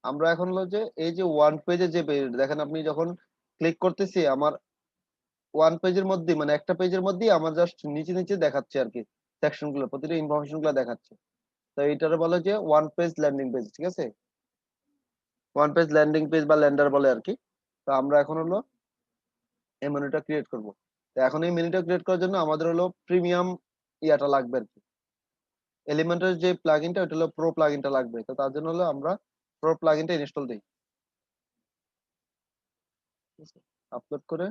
আমরা এখন হলো যে এই যে ওয়ান পেজে যে দেখেন আপনি যখন ক্লিক করতেছি আমার ওয়ান পেজের মধ্যে মানে একটা পেজের মধ্যেই আমার জাস্ট নিচে নিচে দেখাচ্ছে আর কি, সেকশন গুলো প্রতিটা ইনফরমেশন গুলো দেখাচ্ছে। তো এইটারে বলে যে ওয়ান পেজ ল্যান্ডিং পেজ, ঠিক আছে, ওয়ান পেজ ল্যান্ডিং পেজ বা ল্যান্ডার বলে আর কি। তো আমরা এখন হলো এই মেনুটা ক্রিয়েট করব। তো এখন এই মেনুটা ক্রিয়েট করার জন্য আমাদের হলো প্রিমিয়াম ইয়াটা লাগবে আর কি, এলিমেন্টের যে প্লাগইনটা ওটা হলো প্রো প্লাগইনটা লাগবে। তো তার জন্য হলো আমরা প্রো প্লাগইনটা ইনস্টল দিই, আপলোড করে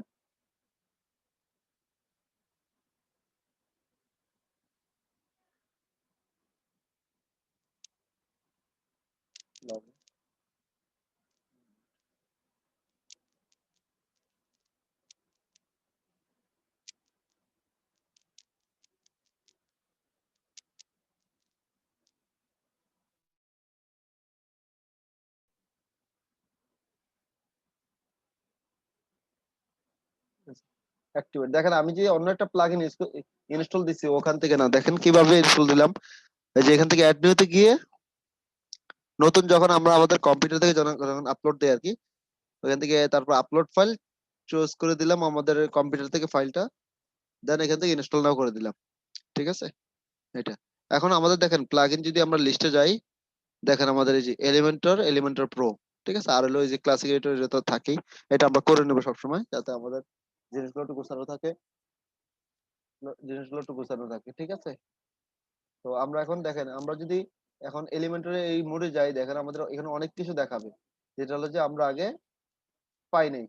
অ্যাক্টিভেট। দেখেন আমি যে অন্য একটা প্লাগইন ইনস্টল দিছি ওখান থেকে না, দেখেন কিভাবে ইনস্টল দিলাম। এই যে এখান থেকে অ্যাড নিউতে গিয়ে নতুন যখন আমরা আমাদের কম্পিউটার থেকে যখন আপলোড দেই আর কি, ওখান থেকে তারপর আপলোড ফাইল চুজ করে দিলাম আমাদের কম্পিউটার থেকে ফাইলটা, দেন এখান থেকে ইনস্টল নাও করে দিলাম, ঠিক আছে। এটা এখন আমাদের দেখেন প্লাগইন যদি আমরা লিস্টে যাই, দেখেন আমাদের এই যে এলিমেন্টর প্রো, ঠিক আছে, আর হলো এই যে ক্লাসিক এডিটর, এটা তো থাকেই, এটা আমরা করে নেবো সবসময় যাতে আমাদের জিনিসগুলো একটু গোছানো থাকে, জিনিসগুলো একটু গোছানো থাকে, ঠিক আছে। তো আমরা এখন দেখেন আমরা যদি এখন এলিমেন্টারে এই মোডে যাই, দেখেন আমাদের এখানে অনেক কিছু দেখাবে, যেটা হলো যে আমরা আগে পাই নাই,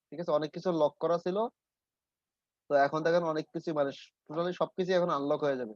ঠিক আছে, অনেক কিছু লক করা ছিল। তো এখন দেখেন অনেক কিছু মানে টোটালি সবকিছু এখন আনলক হয়ে যাবে।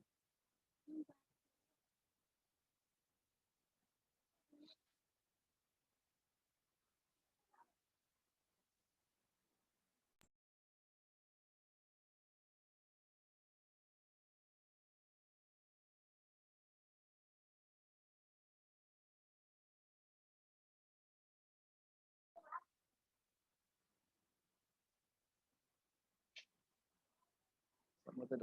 আমাদের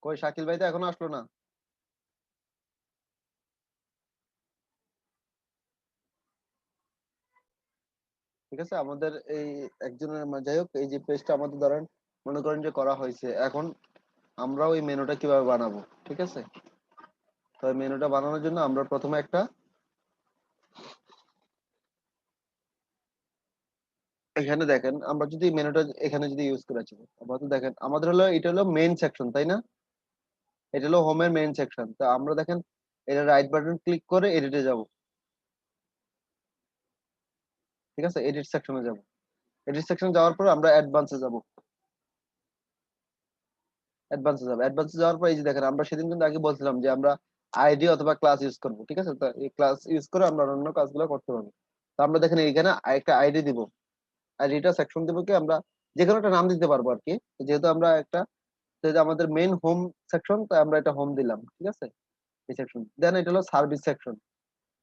কই শাকিল ভাই তো এখনো আসলো না। ঠিক আছে, আমাদের এই একজনের যাই হোক, এই যে পেজটা আমাদের ধরেন মনে করেন যে করা হয়েছে, এখন আমরা ওই মেনুটা কিভাবে বানাবো, ঠিক আছে। তো এই মেনুটা বানানোর জন্য আমরা প্রথমে একটা, এখানে দেখেন আমরা যদি মেনুটা এখানে যদি ইউজ করেছি, আমরা তো দেখেন আমাদের হলো এটা হলো মেইন সেকশন, তাই না, এটা হলো হোমের মেইন সেকশন। তো আমরা দেখেন এটা রাইট বাটন ক্লিক করে এডিটে যাব, ঠিক আছে, এডিট সেকশনে যাব। এডিট সেকশন যাওয়ার পর আমরা অ্যাডভান্সে যাব, অ্যাডভান্সে যাওয়ার পর এই যে দেখেন আমরা সেদিন কিন্তু আগে বলছিলাম যে আমরা আইডি অথবা ক্লাস ইউজ করব, ঠিক আছে। তো এই ক্লাস ইউজ করে আমরা অন্য কাজগুলো করতে পারবো। তো আমরা দেখেন এইখানে একটা আইডি দিব, আইডিটা সেকশন দিব কি আমরা যে কোনো একটা নাম দিতে পারবো আর কি। যেহেতু আমরা একটা, যেহেতু আমাদের মেইন হোম সেকশন, তাই আমরা এটা হোম দিলাম, ঠিক আছে, এই সেকশন। দেন এটা হলো সার্ভিস সেকশন।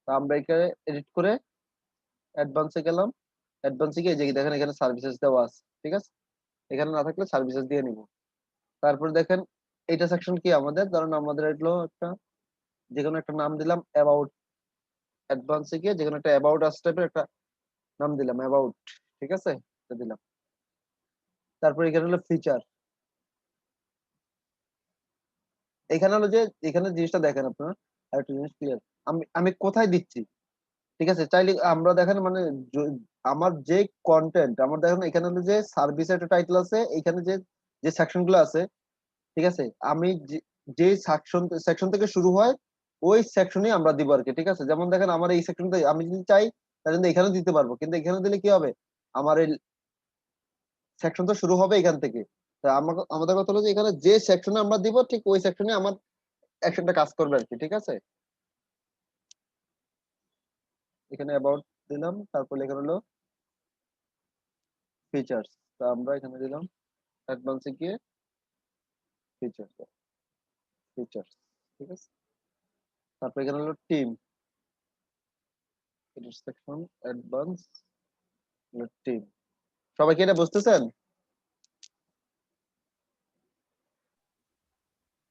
তো আমরা এখানে এডিট করে অ্যাডভান্সে গেলাম, অ্যাডভান্সে গিয়ে যে দেখেন এখানে সার্ভিসেস দেওয়া আছে, ঠিক আছে, এখানে না থাকলে সার্ভিসেস দিয়ে নিব। তারপর দেখেন এইটা সেকশন কি আমাদের, ধরেন আমাদের এগুলো একটা যে কোনো একটা নাম দিলাম অ্যাবাউট, অ্যাডভান্সে গিয়ে যে কোনো একটা অ্যাবাউট আস টাইপের একটা নাম দিলাম অ্যাবাউট, ঠিক আছে, এটা দিলাম। তারপর এখানে হলো ফিচার, এখানে হলো যে এখানে জিনিসটা দেখেন আপনারা, আরেকটা জিনিস ক্লিয়ার, আমি আমি কোথায় দিচ্ছি, ঠিক আছে, চাইলে আমরা দেখেন মানে য- আমার যে কন্টেন্ট আমার দেখেন এখানে হলো যে সার্ভিস একটা টাইটেল আছে, এখানে যে যে সেকশন গুলো আছে, ঠিক আছে, আমি যে সেকশন সেকশন থেকে শুরু হয় ওই সেকশনে আমরা দিব আর কি, ঠিক আছে। যেমন দেখেন আমার এই সেকশনটা আমি যদি চাই তাহলে কিন্তু এখানে দিতে পারবো, কিন্তু এখানে দিলে কি হবে, আমার এই সেকশন তো শুরু হবে এখান থেকে। তা আমাকে আমাদের কথা হলো যে এখানে যে সেকশনে আমরা দিব ঠিক ওই সেকশনে আমার অ্যাকশনটা কাজ করবে আর কি, ঠিক আছে। এখানে অ্যাবাউট দিলাম, তারপর লেখা হলো ফিচার্স। তো আমরা এখানে দিলাম অ্যাডভান্সে গিয়ে ফিচার্স, ফিচার্স, ঠিক আছে। তারপর এখানে হলো টিম, সেকশন অ্যাডভান্স টিম। সবাই কি এটা বুঝতেছেন?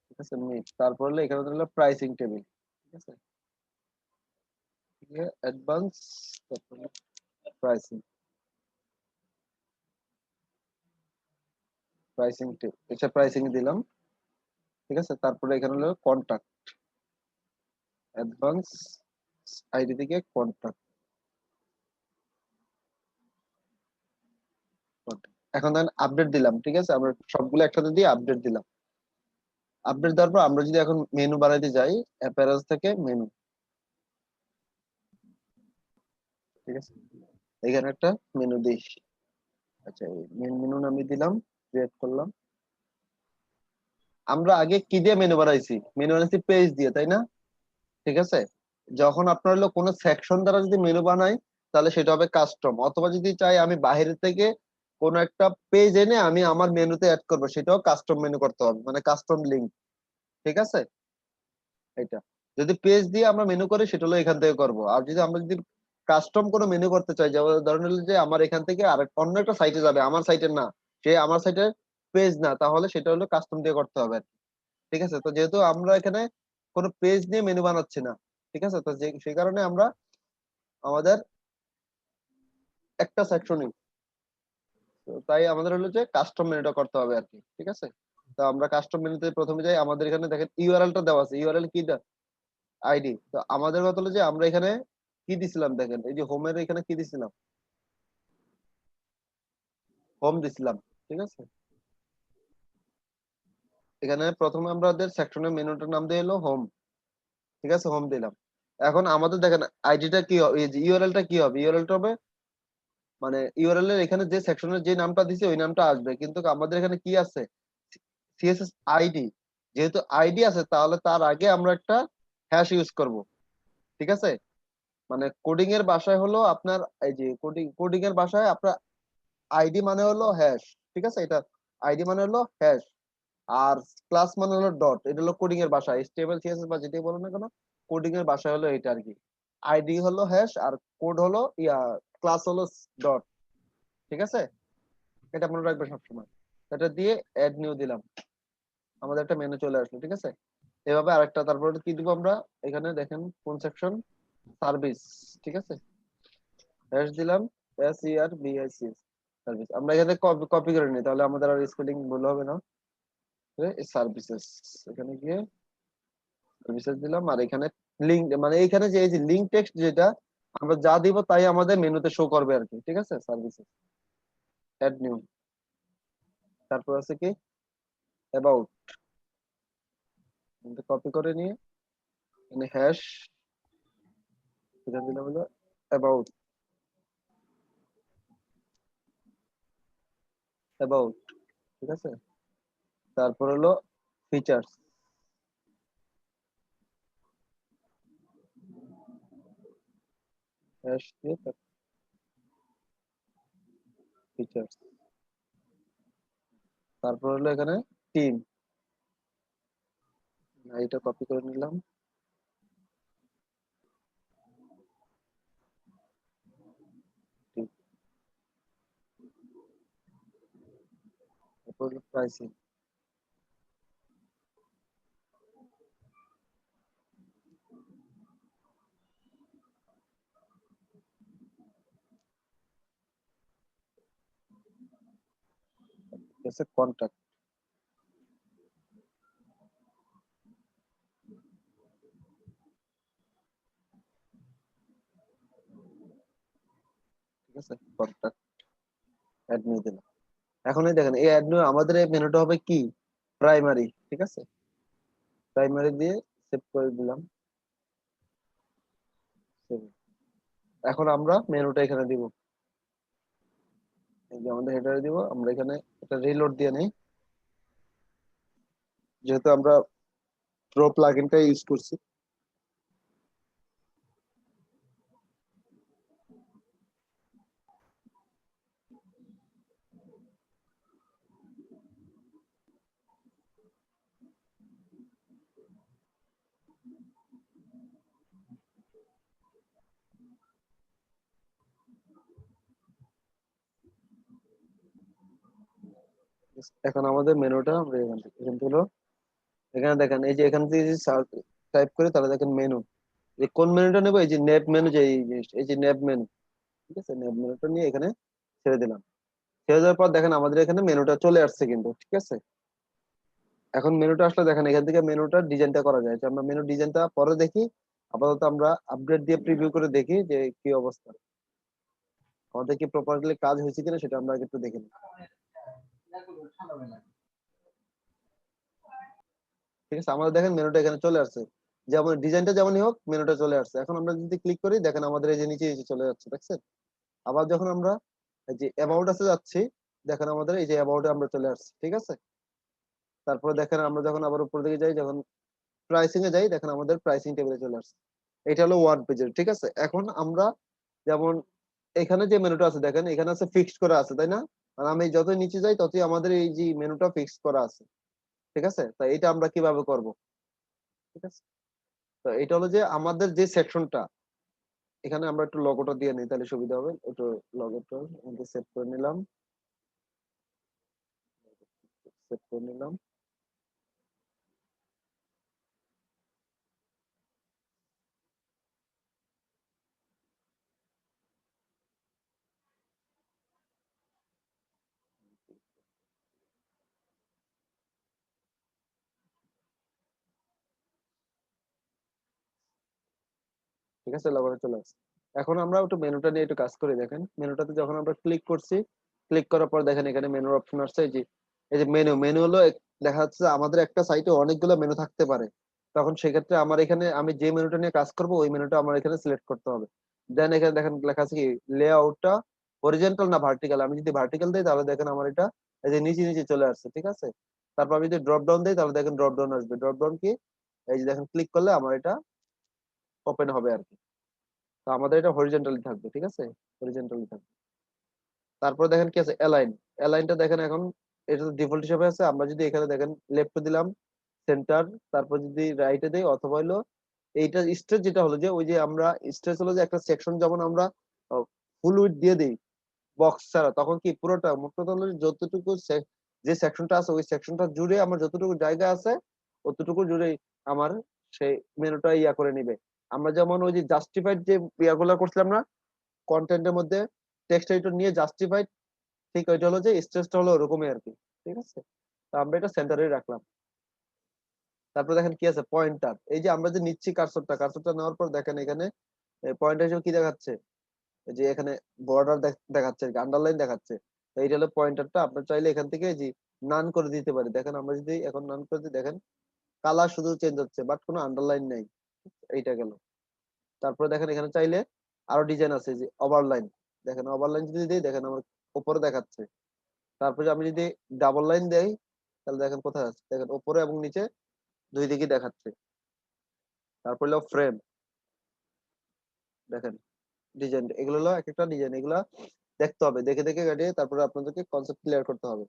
ঠিক আছে, তারপর হলো এখানে হলো প্রাইসিং টেবিল, ঠিক আছে, অ্যাডভান্স, তারপর প্রাইসিং, প্রাইসিং টেবিল, এটা প্রাইসিং দিলাম, ঠিক আছে। তারপরে এখানে হলো কন্টাক্ট, অ্যাডভান্স আইডি থেকে কন্টাক্ট। এখন দেখেন আপডেট দিলাম, ঠিক আছে, আমরা সবগুলো একসাথে দিয়ে আপডেট দিলাম। আপডেট দেওয়ার পর আমরা যদি এখন মেনু বানাইতে যাই, অ্যাপারেলস থেকে মেনু, ঠিক আছে, এখানে একটা মেনু দিই। আচ্ছা, মেন মেনু নামে দিলাম, ক্রিয়েট করলাম। আমরা আগে কি দিয়ে মেনু বানাইছি? মেনু বানাইছি পেজ দিয়ে, তাই না? ঠিক আছে। যখন আপনার হলো কোনো সেকশন দ্বারা যদি মেনু বানাই, তাহলে সেটা হবে কাস্টম। অথবা যদি চাই আমি বাইরে থেকে কোনো একটা পেজ এনে আমি আমার মেনুতে অ্যাড করবো, সেটাও কাস্টম মেনু করতে হবে, মানে কাস্টম লিঙ্ক, ঠিক আছে। এটা যদি পেজ দিয়ে আমরা মেনু করি, সেটা হলো এখান থেকে করব। আর যদি আমরা যদি কাস্টম কোনো মেনু করতে চাই, যেমন ধরেন হলো যে আমার এখান থেকে আর অন্য একটা সাইটে যাবে, আমার সাইটের না, সে আমার সাইটের পেজ না, তাহলে সেটা হলো কাস্টম দিয়ে করতে হবে আর কি। ঠিক আছে। তো যেহেতু আমরা এখানে কোনো পেজ নিয়ে মেনু বানাচ্ছি না, ঠিক আছে, তো সেই কারণে আমরা আমাদের একটা সেকশনই, তাই আমাদের হলো যে কাস্টম মেনুটা করতে হবে আর কি, ঠিক আছে। তো আমরা কাস্টম মেনুতে প্রথমে যাই, আমাদের এখানে দেখেন ইউআরএলটা দেওয়া আছে, ইউআরএল কি আইডি। তো আমাদের কথা হলো যে আমরা এখানে কি দিছিলাম, দেখেন এই যে হোমের এখানে কি দিছিলাম, হোম দিছিলাম, ঠিক আছে। এখানে প্রথমে আমাদের সেকশনের মেনুটার নাম দিয়ে এলো হোম, ঠিক আছে, হোম দিলাম। এখন আমাদের দেখেন আইডিটা কি হবে, এই যে ইউআরএলটা কি হবে, ইউআরএলটা হবে মানে ইউআরএল এর এখানে যে সেকশনের যে নামটা দিছে ওই নামটা আসবে, কিন্তু আমাদের এখানে কি আছে, সিএসএস আইডি। যেহেতু আইডি আছে, তাহলে তার আগে আমরা একটা হ্যাশ ইউজ করব, ঠিক আছে। মানে কোডিং এর ভাষায় হলো আপনার, এই যে কোডিং কোডিং এর ভাষায় আপনার আইডি মানে হলো হ্যাশ, ঠিক আছে। এটা আইডি মানে হলো হ্যাশ, আর ক্লাস মানে হলো ডট। এটা হলো কোডিং এর ভাষা, এইচটিএমএল সিএসএস বা যেটাই বলো না কেন, কোডিং এর ভাষা হলো এটা আর কি। আইডি হলো হ্যাশ, আর কোড হলো ক্লাস হলো ডট, ঠিক আছে। এটা মনে রাখবে সবসময়। এটা দিয়ে অ্যাড নিউ দিলাম, আমাদের একটা মেনু চলে আসলো, ঠিক আছে। এভাবে আরেকটা, তারপরে কি দিব আমরা, এখানে দেখেন কোন সেকশন, সার্ভিস, ঠিক আছে, হ্যাশ দিলাম, SERVIS, সার্ভিস। আমরা এখানে কপি করে নিই, তাহলে আমাদের আর স্পেলিং ভুল হবে না। সার্ভিসেস, এখানে গিয়ে সার্ভিসেস দিলাম, আর এখানে লিঙ্ক, মানে এখানে যে এই যে লিঙ্ক টেক্সট যেটা আমরা যা দিব তাই আমাদের মেনুতে শো করবে আর কি, ঠিক আছে। সার্ভিসেস, অ্যাড নিউ, তারপর আছে কি অ্যাবাউট, কপি করে নিয়ে এখানে হ্যাশ, এটা দিলাম হলো অ্যাবাউট, অ্যাবাউট, ঠিক আছে। তারপর হলো ফিচার্স, হ্যাশ দিয়ে ফিচার্স। তারপর হলো এখানে টিম, এটা কপি করে নিলাম, তারপর প্রাইসিং, ঠিক আছে, কন্ট্যাক্ট, ঠিক আছে, কন্ট্যাক্ট, অ্যাড নিয়ে দিলাম। এখন এই দেখেন এই অ্যাড নিয়ে আমাদের এই মেনুটা হবে কি, প্রাইমারি, ঠিক আছে। প্রাইমারি দিয়ে সেভ করে দিলাম, save। এখন আমরা মেনুটা এখানে দিব, এই যে আমাদের হেডারে দিব, আমরা এখানে একটা রিলোড দিয়ে নেই, যেহেতু আমরা প্রো প্লাগইনটা ইউজ করছি। এখন আমাদের মেনুটা আমরা এখান থেকে হলো, এখানে দেখেন এই যে এখান থেকে টাইপ করে তাহলে দেখেন মেনু, যে কোন মেনুটা নেবো, এই যে নেপ মেনু, যে এই জিনিসটা, এই যে নেপ মেনু, ঠিক আছে, নেপ মেনুটা নিয়ে এখানে ছেড়ে দিলাম। ছেড়ে দেওয়ার পর দেখেন আমাদের এখানে মেনুটা চলে আসছে কিন্তু, ঠিক আছে। এখন মেনুটা আসলে দেখেন এখান থেকে মেনুটার ডিজাইনটা করা যায়, যে আমরা মেনু ডিজাইনটা পরে দেখি। আপাতত আমরা আপডেট দিয়ে প্রিভিউ করে দেখি যে কি অবস্থা, আমাদের কি প্রপারলি কাজ হয়েছে কিনা সেটা আমরা আগে একটু দেখে নিই। ঠিক আছে, আমাদের দেখেন মেনুটা এখানে চলে আসছে, যেমন ডিজাইনটা যেমনই হোক মেনুটা চলে আসছে। এখন আমরা যদি ক্লিক করি দেখেন আমাদের এই যে নিচে নিচে চলে যাচ্ছে, দেখছেন। আবার যখন আমরা এই যে অ্যাবাউট আছে যাচ্ছি, দেখেন আমাদের এই যে অ্যাবাউটে আমরা চলে আসছি, ঠিক আছে। তারপরে দেখেন আমরা যখন আবার উপর দিকে যাই, যখন প্রাইসিং এ যাই, দেখেন আমাদের প্রাইসিং টেবিলে চলে আসছে। এটা হলো ওয়ার্ড পেজের, ঠিক আছে। এখন আমরা যেমন এখানে যে মেনুটা আছে দেখেন এখানে আছে ফিক্সড করা আছে, তাই না? আর আমি যতই নিচে যাই ততই আমাদের এই যে মেনুটা ফিক্সড করা আছে, ঠিক আছে। তাই এটা আমরা কিভাবে করব, ঠিক আছে। তো এটা হলো যে আমাদের যে সেকশনটা, এখানে আমরা একটু লগোটা দিয়ে নিই তাহলে সুবিধা হবে। একটু লগোটা সেভ করে নিলাম, সেভ করে নিলাম। ঠিক আছে, লগোটা চলে আসছে। এখন আমরা একটু মেনুটা নিয়ে একটু কাজ করি। দেখেন মেনুটাতে যখন আমরা ক্লিক করছি, ক্লিক করার পর দেখেন এখানে মেনুর অপশন আসছে, এই যে মেনু, মেনু হলো দেখা যাচ্ছে যে আমাদের একটা সাইটে অনেকগুলো মেনু থাকতে পারে। তখন সেক্ষেত্রে আমার এখানে আমি যে মেনুটা নিয়ে কাজ করব ওই মেনুটা আমার এখানে সিলেক্ট করতে হবে। দেন এখানে দেখেন লেখা আছে কি লেআউটটা হরিজন্টাল না ভার্টিক্যাল। আমি যদি ভার্টিক্যাল দিই তাহলে দেখেন আমার এটা এই যে নিচে নিচে চলে আসছে, ঠিক আছে। তারপর আমি যদি ড্রপ ডাউন দিই তাহলে দেখেন ড্রপ ডাউন আসবে। ড্রপ ডাউন কি, এই যে দেখেন ক্লিক করলে আমার এটা ওপেন হবে আর কি। তো আমাদের এটা হরিজন্টালি থাকবে, ঠিক আছে, হরিজন্টালি থাকবে। তারপরে দেখেন কি আছে অ্যালাইন, অ্যালাইনটা দেখেন এখন এটা তো ডিফল্ট হিসেবে আছে। আমরা যদি এখানে দেখেন লেফটে দিলাম সেন্টার, তারপর যদি রাইটে দেই অথবা হলো এইটা স্ট্রেচ, যেটা হলো যে ওই যে আমরা স্ট্রেচ হলো যে একটা সেকশন যেমন আমরা ফুল উইডথ দিয়ে দিই বক্স ছাড়া, তখন কি পুরোটা মোট কথা হলো যে যতটুকু যে সেকশনটা আছে ওই সেকশনটা জুড়ে আমার যতটুকু জায়গা আছে অতটুকু জুড়ে আমার সেই মেনুটা ইয়া করে নিবে। আমরা যেমন ওই যে জাস্টিফাইড যে ইয়াগুলো করছিলাম না কন্টেন্টের মধ্যে, টেক্সট এডিটর নিয়ে জাস্টিফাইড, ঠিক ওইটা হলো যে স্ট্রেচটা হলো ওরকমই আর কি, ঠিক আছে। তো আমরা এটা সেন্টারে রাখলাম। তারপর দেখেন কি আছে পয়েন্টার, এই যে আমরা যে নিচ্ছি কার্সরটা, কার্সরটা নেওয়ার পর দেখেন এখানে পয়েন্টার হিসেবে কি দেখাচ্ছে, এই যে এখানে বর্ডার দেখাচ্ছে, আন্ডারলাইন দেখাচ্ছে। তো এইটা হলো পয়েন্টারটা। আপনার চাইলে এখান থেকে যে নান করে দিতে পারি। দেখেন আমরা যদি এখন নান করে দিই দেখেন কালার শুধু চেঞ্জ হচ্ছে বাট কোনো আন্ডারলাইন নেই, এইটা গেল। তারপরে দেখেন এখানে চাইলে আরো ডিজাইন আছে, যে ওভারলাইন, দেখেন ওভারলাইন যদি দিই দেখেন আমার উপরে দেখাচ্ছে। তারপরে আমি যদি ডাবল লাইন দেই তাহলে দেখেন কোথায় আছে, দেখেন উপরে এবং নিচে দুই দিকে দেখাচ্ছে। তারপর হলো ফ্রেম, দেখেন ডিজাইন, এগুলো হলো এক একটা ডিজাইন, এগুলা দেখতে হবে, দেখে দেখে কাটিয়ে তারপরে আপনাদেরকে কনসেপ্ট ক্লিয়ার করতে হবে,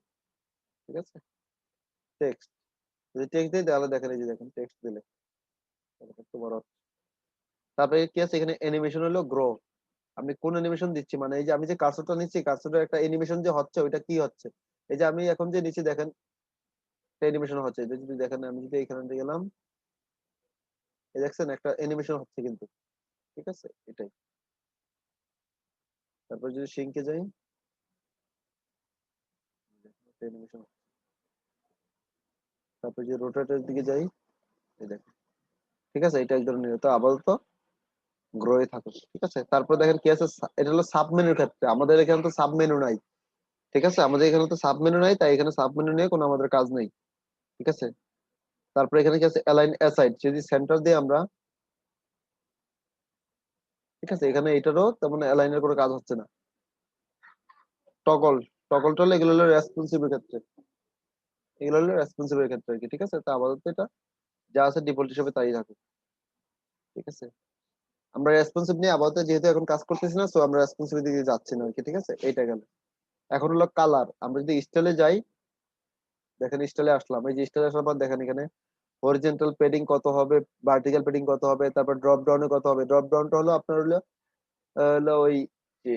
ঠিক আছে। টেক্সট, যদি টেক্সট দিই তাহলে দেখেন এই যে দেখেন টেক্সট দিলে দেখেন একটু বড় হচ্ছে। তারপরে কি আছে এখানে অ্যানিমেশন হলো গ্রো, আমি কোন অ্যানিমেশন দিচ্ছি, মানে এই যে আমি যে কার্সরটা নিচ্ছি কার্সরের একটা অ্যানিমেশন যে হচ্ছে ওইটা কি হচ্ছে। এই যে আমি এখন যে নিচে দেখেন অ্যানিমেশন হচ্ছে, এটা যদি দেখেন আমি যদি এখানে দিয়ে গেলাম, এই দেখছেন একটা অ্যানিমেশন হচ্ছে কিন্তু, ঠিক আছে এটাই। তারপর যদি সিঙ্কে যাই অ্যানিমেশন, তারপর যদি রোটেটের দিকে যাই এই দেখেন, ঠিক আছে, এটা এক ধরনের। তো আপাতত গ্রোয়ে থাকুক, ঠিক আছে। তারপর দেখেন কি আছে এটা হলো সাব মেনুর ক্ষেত্রে, আমাদের এখানে তো সাব মেনু নাই, ঠিক আছে, আমাদের এখানে তো সাব মেনু নাই, তাই এখানে সাব মেনু নিয়ে কোনো আমাদের কাজ নেই, ঠিক আছে। তারপর এখানে কি আছে অ্যালাইন অ্যাসাইড, যদি সেন্টার দিয়ে আমরা, ঠিক আছে, এখানে এটারও তেমন অ্যালাইনের কোনো কাজ হচ্ছে না। টগল, টগল টল এগুলো হলো রেসপন্সিভের ক্ষেত্রে, এগুলো হলো রেসপন্সিভের ক্ষেত্রে আর কি, ঠিক আছে। তো আপাতত এটা যা আছে ডিফল্ট হিসেবে তাই থাকুক, ঠিক আছে। আমরা রেসপন্সিভ নিয়ে আপাতত যেহেতু এখন কাজ করতেছি না, সো আমরা রেসপন্সিভ দিকে যাচ্ছি না আর কি, ঠিক আছে, এইটা গেল। এখন হলো কালার, আমরা যদি স্টাইলে যাই দেখেন স্টাইলে আসলাম, এই যে স্টাইলে আসার পর দেখেন এখানে হরিজন্টাল পেডিং কত হবে, ভার্টিক্যাল পেডিং কত হবে, তারপর ড্রপ ডাউনে কত হবে। ড্রপ ডাউনটা হলো আপনার হলো হলো ওই যে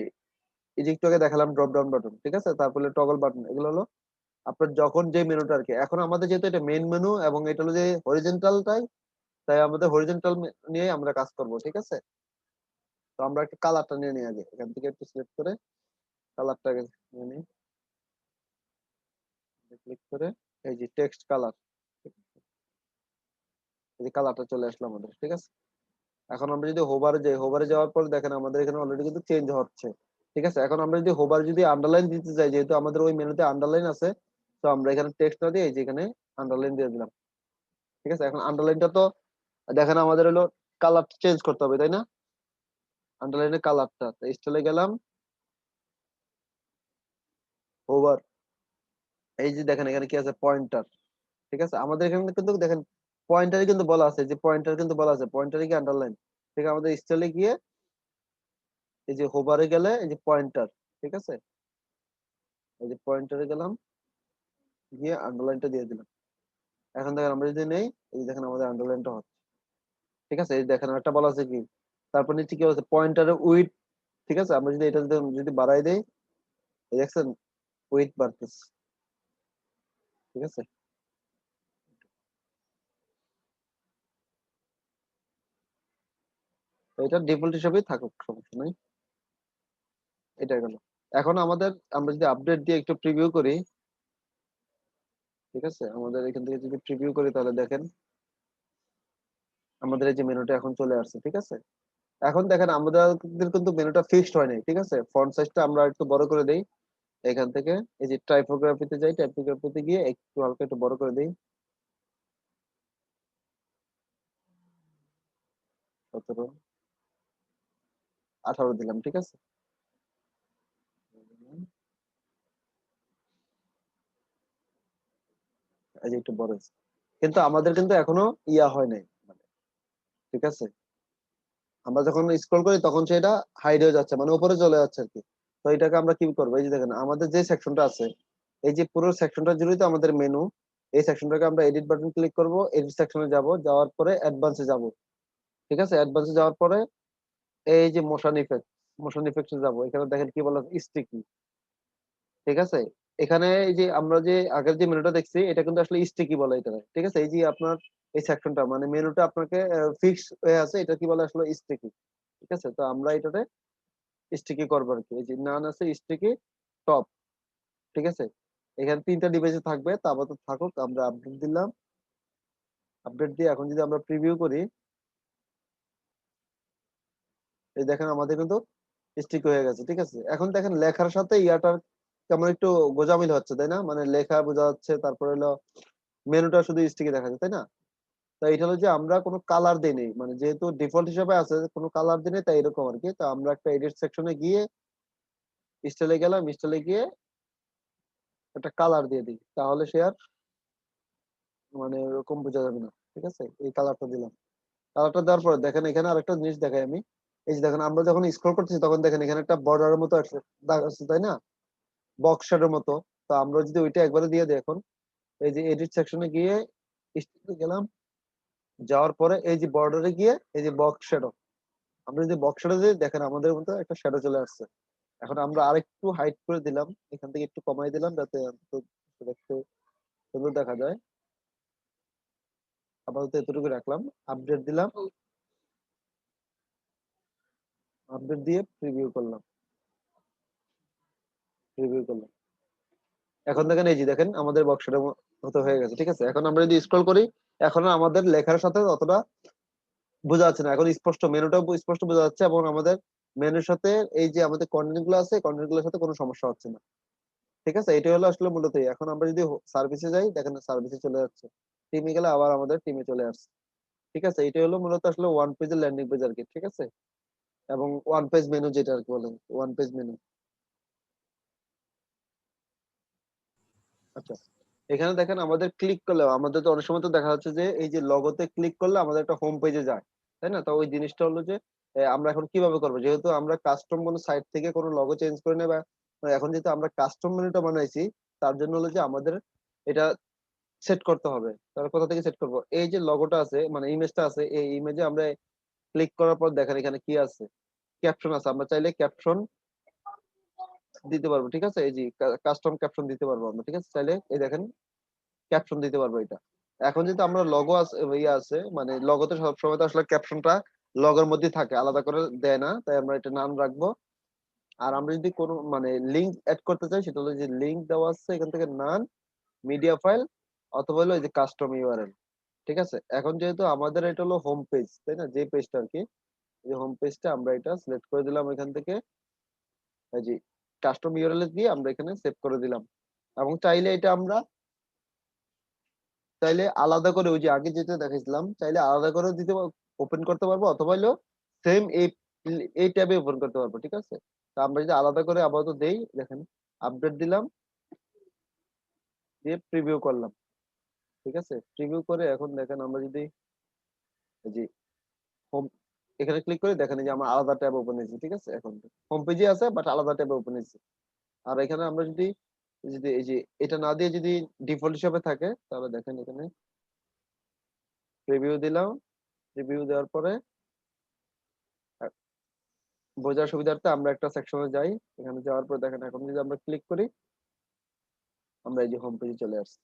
এই যে একটু আগে দেখালাম ড্রপ ডাউন বাটন, ঠিক আছে, তারপরে টগল বাটন, এগুলো হলো আপনার যখন যে মেনুটা আর কি, এখন আমাদের যেহেতু এটা মেইন মেনু এবং এটা হলো যে হরিজেন্টালটাই, তাই আমাদের হরিজেন্টাল নিয়ে আমরা কাজ করব, ঠিক আছে। তো আমরা একটা কালারটা নিয়ে নিই আগে, এখান থেকে একটু সিলেক্ট করে কালারটাকে নিয়ে নিই, ক্লিক করে এই যে টেক্সট কালার, এই যে কালারটা চলে আসলো আমাদের, ঠিক আছে। এখন আমরা যদি হোভারে যাই, হোভারে যাওয়ার পর দেখেন আমাদের এখানে অলরেডি কিন্তু চেঞ্জ হচ্ছে, ঠিক আছে। এখন আমরা যদি হোভার যদি আন্ডারলাইন দিতে চাই, যেহেতু আমাদের ওই মেনুতে আন্ডারলাইন আছে, তো আমরা এখানে টেক্সট না দিয়ে এই যে এখানে আন্ডারলাইন দিয়ে দিলাম, ঠিক আছে। এখন আন্ডারলাইনটা তো দেখেন আমাদের হলো কালার চেঞ্জ করতে হবে, তাই না? আন্ডারলাইনের কালারটা স্টাইলে গেলাম, হোভার, এই যে দেখেন এখানে কি আছে, পয়েন্টার, ঠিক আছে। আমাদের এখানে কিন্তু দেখেন পয়েন্টারে কিন্তু বলা আছে, যে পয়েন্টার কিন্তু বলা আছে পয়েন্টারে কি আন্ডারলাইন, ঠিক আছে। আমাদের স্টাইলে গিয়ে এই যে হোভারে গেলে এই যে পয়েন্টার, ঠিক আছে, এই যে পয়েন্টারে গেলাম, গিয়ে আন্ডারলাইনটা দিয়ে দিলাম। এখন দেখেন আমরা যদি নেই, এই যে দেখেন আমাদের আন্ডারলাইনটা হচ্ছে, ঠিক আছে। এই যে দেখেন একটা বলা আছে কি, তারপর নিচে কি বলছে, পয়েন্টারের উইথ, ঠিক আছে। আমরা যদি এটা যদি বাড়াই দেই, এই দেখছেন উইথ বাড়তেছে, ঠিক আছে। তো এটা ডিফল্ট হিসেবেই থাকুক, সমস্যা নাই। এটা গেল। এখন আমাদের, আমরা যদি আপডেট দিয়ে একটু প্রিভিউ করি, ঠিক আছে, আমাদের এখান থেকে যদি প্রিভিউ করি তাহলে দেখেন আমাদের এই যে মেনুটা এখন চলে আসছে, ঠিক আছে। এখন দেখেন আমাদের কিন্তু মেনুটা ফিক্সড হয় নাই, ঠিক আছে। ফন্ট সাইজটা আমরা একটু বড় করে দেই, এখান থেকে এই যে টাইপোগ্রাফিতে যাই, টাইপোগ্রাফিতে গিয়ে একটু হালকা একটু বড় করে দেই, 17, 18 দিলাম, ঠিক আছে। এই যে একটু বড় হয়েছে, কিন্তু আমাদের কিন্তু এখনো ইয়া হয় নাই, মানে, ঠিক আছে। আমরা যখন স্ক্রল করি তখন সেটা হাইড হয়ে যাচ্ছে, মানে উপরে চলে যাচ্ছে আর কি। তো এটাকে আমরা কি করবো, এই যে দেখেন আমাদের যে সেকশনটা আছে, এই যে পুরো সেকশনটা জুড়েই তো আমাদের মেনু, এই সেকশনটাকে আমরা এডিট বাটন ক্লিক করব, এডিট সেকশনে যাব, যাওয়ার পরে অ্যাডভান্সে যাব, ঠিক আছে। অ্যাডভান্সে যাওয়ার পরে এই যে মোশন ইফেক্ট, মোশন ইফেক্টে যাব, এখানে দেখেন কি বলা স্টিকি, ঠিক আছে। এখানে এই যে আমরা যে আগের যে মেনুটা দেখছি, এটা কিন্তু আসলে স্টিকি বলে এটা, ঠিক আছে। এই যে আপনার এই সেকশনটা মানে মেনুটা আপনাকে ফিক্স হয়ে আছে, এটা কি বলে আসলে স্টিকি, ঠিক আছে। তো আমরা এটাতে স্টিকি করবো আর কি, এই যে নান আছে স্টিকি টপ, ঠিক আছে। এখানে 3টা ডিভাইসে থাকবে, তা আপাতত থাকুক, আমরা আপডেট দিলাম। আপডেট দিয়ে এখন যদি আমরা প্রিভিউ করি, এই দেখেন আমাদের কিন্তু স্টিক হয়ে গেছে, ঠিক আছে। এখন দেখেন লেখার সাথে ইয়াটার কেমন একটু গোজামিল হচ্ছে, তাই না? মানে লেখা বোঝা যাচ্ছে, তারপরে হলো মেনুটা শুধু স্টিকি দেখা যাচ্ছে, তাই না? তো এটা হলো যে আমরা কোনো কালার দিই নেই, মানে যেহেতু ডিফল্ট হিসেবে আছে কোনো কালার দিই নেই, তাই এরকম আর কি। তো আমরা একটা এডিট সেকশনে গিয়ে স্টাইলে গেলাম, স্টাইলে গিয়ে একটা কালার দিয়ে দিই, তাহলে সে আর মানে ওরকম বোঝা যাবে না, ঠিক আছে। এই কালারটা দিলাম, কালারটা দেওয়ার পরে দেখেন এখানে আরেকটা জিনিস দেখাই আমি, এই যে দেখেন আমরা যখন স্ক্রল করতেছি তখন দেখেন এখানে একটা বর্ডারের মতো আছে, দাগ আছে, তাই না? বক্স শ্যাডোর মতো। তো আমরা যদি ওইটা একবারে দিয়ে দিই এখন, এই যে এডিট সেকশনে গিয়ে স্টাইলে গেলাম, যাওয়ার পরে এই যে বর্ডারে গিয়ে এই যে বক্স শ্যাডো, আমরা যদি বক্স শ্যাডো দিই দেখেন আমাদের মতো একটা শ্যাডো চলে আসছে। এখন আমরা আরেকটু হাইট করে দিলাম, এখান থেকে একটু কমাই দিলাম যাতে অন্তত দেখতে সুন্দর দেখা যায়। আপাতত এতটুকু রাখলাম, আপডেট দিলাম, আপডেট দিয়ে প্রিভিউ করলাম, প্রিভিউ করলাম। এখন দেখেন এই যে দেখেন আমাদের বক্সটা মতো হয়ে গেছে, ঠিক আছে। এখন আমরা যদি স্ক্রল করি, এখন আমাদের লেখার সাথে অতটা বোঝা যাচ্ছে না, এখন স্পষ্ট মেনুটাও স্পষ্ট বোঝা যাচ্ছে, এবং আমাদের মেনুর সাথে এই যে আমাদের কন্টেন্ট গুলো আছে, কন্টেন্ট গুলোর সাথে কোনো সমস্যা হচ্ছে না, ঠিক আছে। এটা হলো আসলে মূলত এখন আমরা যদি সার্ভিসে যাই, দেখেন সার্ভিসে চলে যাচ্ছে, টিমে গেলে আবার আমাদের টিমে চলে আসছে, ঠিক আছে। এটা হলো মূলত আসলে ওয়ান পেজের ল্যান্ডিং পেজ আর কি, ঠিক আছে। এবং ওয়ান পেজ মেনু যেটা আর কি বলে, ওয়ান পেজ মেনু। আচ্ছা, এখানে দেখেন আমাদের ক্লিক করলে আমাদের তো অনেক সময় তো দেখা যাচ্ছে যে এই যে লগোতে ক্লিক করলে আমাদের একটা হোম পেজে যায়, তাই না? তো ওই জিনিসটা হলো যে আমরা এখন কিভাবে করবো, যেহেতু আমরা কাস্টম কোনো সাইট থেকে কোনো লগো চেঞ্জ করে নেই, বা এখন যেহেতু আমরা কাস্টম মেনুটা বানাইছি, তার জন্য হলো যে আমাদের এটা সেট করতে হবে। তাহলে কোথা থেকে সেট করব, এই যে লগোটা আছে মানে ইমেজটা আছে, এই ইমেজে আমরা ক্লিক করার পর দেখেন এখানে কি আছে, ক্যাপশন আছে। আমরা চাইলে ক্যাপশন দিতে পারবো, ঠিক আছে? এই যে কাস্টম ক্যাপশন দিতে পারবো আমরা, ঠিক আছে? চাইলে এই দেখেন ক্যাপশন দিতে পারবো এটা। এখন যেহেতু আমরা লগো আছে, ইয়ে আছে, মানে লগোতে সবসময় তো আসলে ক্যাপশনটা লগোর মধ্যেই থাকে, আলাদা করে দেয় না, তাই আমরা এটা নাম রাখবো। আর আমরা যদি কোনো মানে লিঙ্ক এড করতে চাই, সেটা হলো যে লিঙ্ক দেওয়া আছে এখান থেকে নান, মিডিয়া ফাইল, অথবা হলো এই যে কাস্টম ইউআরএল, ঠিক আছে? এখন যেহেতু আমাদের এটা হলো হোম পেজ, তাই না? যে পেজটা আর কি, এই হোম পেজটা আমরা এটা সিলেক্ট করে দিলাম এখান থেকে, এই যে কাস্টম ইউআরএল দিয়ে আমরা এখানে সেভ করে দিলাম। এবং চাইলে এটা আমরা চাইলে আলাদা করে ওই যে আগে যেটা দেখাইছিলাম, চাইলে আলাদা করে দিতে ওপেন করতে পারবো, অথবা হলো সেম এই ট্যাবে ওপেন করতে পারবো, ঠিক আছে? তা আমরা যদি আলাদা করে আপাতত দেই, দেখেন আপডেট দিলাম, দিয়ে প্রিভিউ করলাম, ঠিক আছে? প্রিভিউ করে এখন দেখেন আমরা যদি এই যে হোম এখানে ক্লিক করে দেখেন এই যে আমার আলাদা ট্যাব ওপেন হয়েছে, ঠিক আছে? এখন হোম পেজে আছে বাট আলাদা ট্যাবে ওপেন হয়েছে। আর এখানে আমরা যদি যদি এই যে এটা না দিয়ে যদি ডিফল্ট হিসেবে থাকে, তাহলে দেখেন এখানে প্রিভিউ দিলাম, প্রিভিউ দেওয়ার পরে বোঝার সুবিধার্থে আমরা একটা সেকশনে যাই। এখানে যাওয়ার পর দেখেন এখন যদি আমরা ক্লিক করি, আমরা এই যে হোম পেজে চলে আসছি।